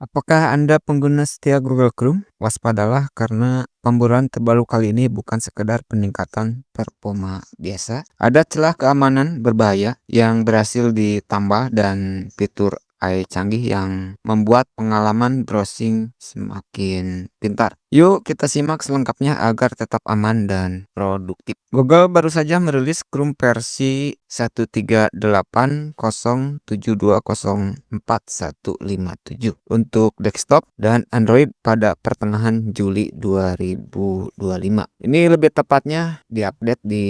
Apakah Anda pengguna setia Google Chrome? Waspadalah karena pemburuan terbaru kali ini bukan sekedar peningkatan performa biasa. Ada celah keamanan berbahaya yang berhasil ditambah dan fitur AI canggih yang membuat pengalaman browsing semakin pintar. Yuk kita simak selengkapnya agar tetap aman dan produktif. Google baru saja merilis Chrome versi 138.072.04157 untuk desktop dan Android pada pertengahan Juli 2025. Ini lebih tepatnya diupdate di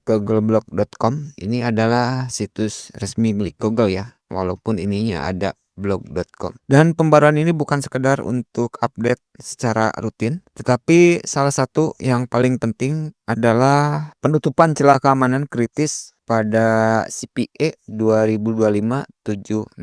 googleblog.com. Ini adalah situs resmi milik Google ya, walaupun ininya ada blog.com. Dan pembaruan ini bukan sekedar untuk update secara rutin, tetapi salah satu yang paling penting adalah penutupan celah keamanan kritis pada CPE 2025-7656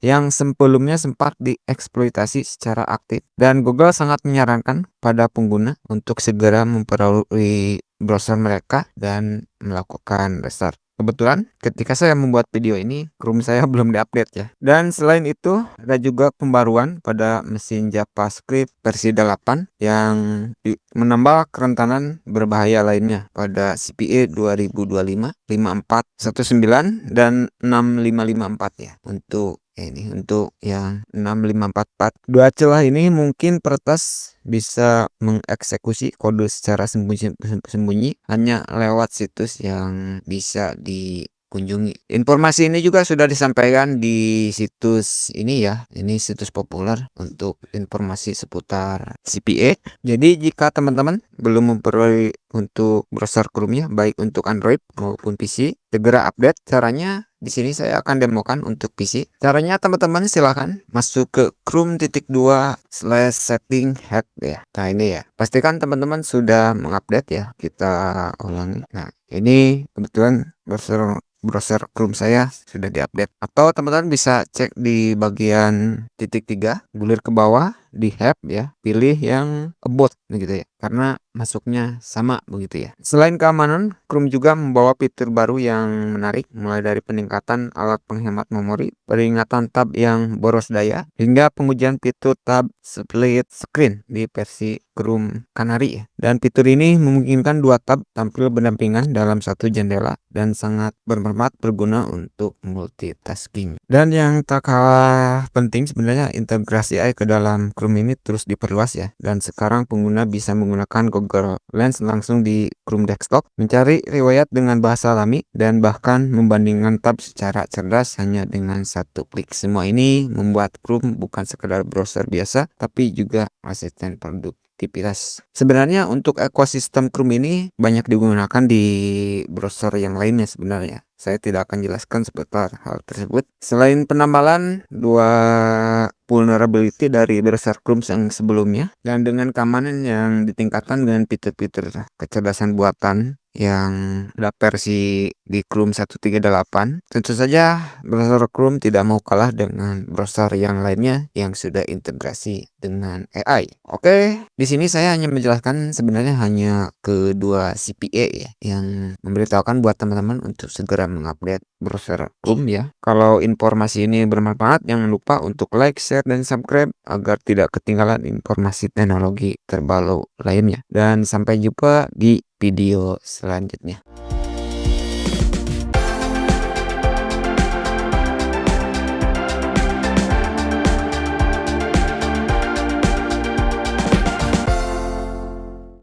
yang sebelumnya sempat dieksploitasi secara aktif, dan Google sangat menyarankan pada pengguna untuk segera memperbarui browser mereka dan melakukan restart. Kebetulan ketika saya membuat video ini, Chrome saya belum diupdate ya. Dan selain itu, ada juga pembaruan pada mesin JavaScript versi 8 yang menambah kerentanan berbahaya lainnya pada CPE 2025, 5419 dan 6554 ya. Untuk yang 6544, dua celah ini mungkin peretas bisa mengeksekusi kode secara sembunyi hanya lewat situs yang bisa dikunjungi. Informasi ini juga sudah disampaikan di situs ini ya. Ini situs populer untuk informasi seputar CPA. Jadi jika teman-teman belum memperoleh untuk browser Chrome-nya baik untuk Android maupun PC, segera update. Caranya di sini saya akan demokan untuk PC. Caranya teman-teman silahkan masuk ke chrome.2/setting hack ya. Nah ini ya. Pastikan teman-teman sudah mengupdate ya. Kita ulangi. Nah ini kebetulan browser Chrome saya sudah diupdate. Atau teman-teman bisa cek di bagian titik 3, gulir ke bawah di help ya, pilih yang about gitu ya, karena masuknya sama begitu ya. Selain keamanan, Chrome juga membawa fitur baru yang menarik, mulai dari peningkatan alat penghemat memori, peringatan tab yang boros daya, hingga pengujian fitur tab split screen di versi Chrome Canary ya. Dan fitur ini memungkinkan dua tab tampil berdampingan dalam satu jendela dan sangat bermanfaat berguna untuk multitasking. Dan yang tak kalah penting sebenarnya, integrasi AI ke dalam Chrome ini terus diperluas ya. Dan sekarang pengguna bisa menggunakan Google Lens langsung di Chrome desktop, mencari riwayat dengan bahasa alami, dan bahkan membandingkan tab secara cerdas hanya dengan satu klik. Semua ini membuat Chrome bukan sekedar browser biasa, tapi juga asisten produktivitas. Sebenarnya untuk ekosistem Chrome ini banyak digunakan di browser yang lainnya sebenarnya. Saya tidak akan jelaskan seputar hal tersebut. Selain penambalan dua vulnerability dari browser Chrome yang sebelumnya, dan dengan keamanan yang ditingkatkan dengan fitur-fitur kecerdasan buatan yang ada versi di Chrome 138, tentu saja browser Chrome tidak mau kalah dengan browser yang lainnya yang sudah integrasi dengan AI. Oke, di sini saya hanya menjelaskan sebenarnya hanya kedua CPA ya, yang memberitahukan buat teman-teman untuk segera mengupdate browser Chrome ya. Kalau informasi ini bermanfaat, jangan lupa untuk like, share, dan subscribe agar tidak ketinggalan informasi teknologi terbaru lainnya. Dan sampai jumpa di video selanjutnya.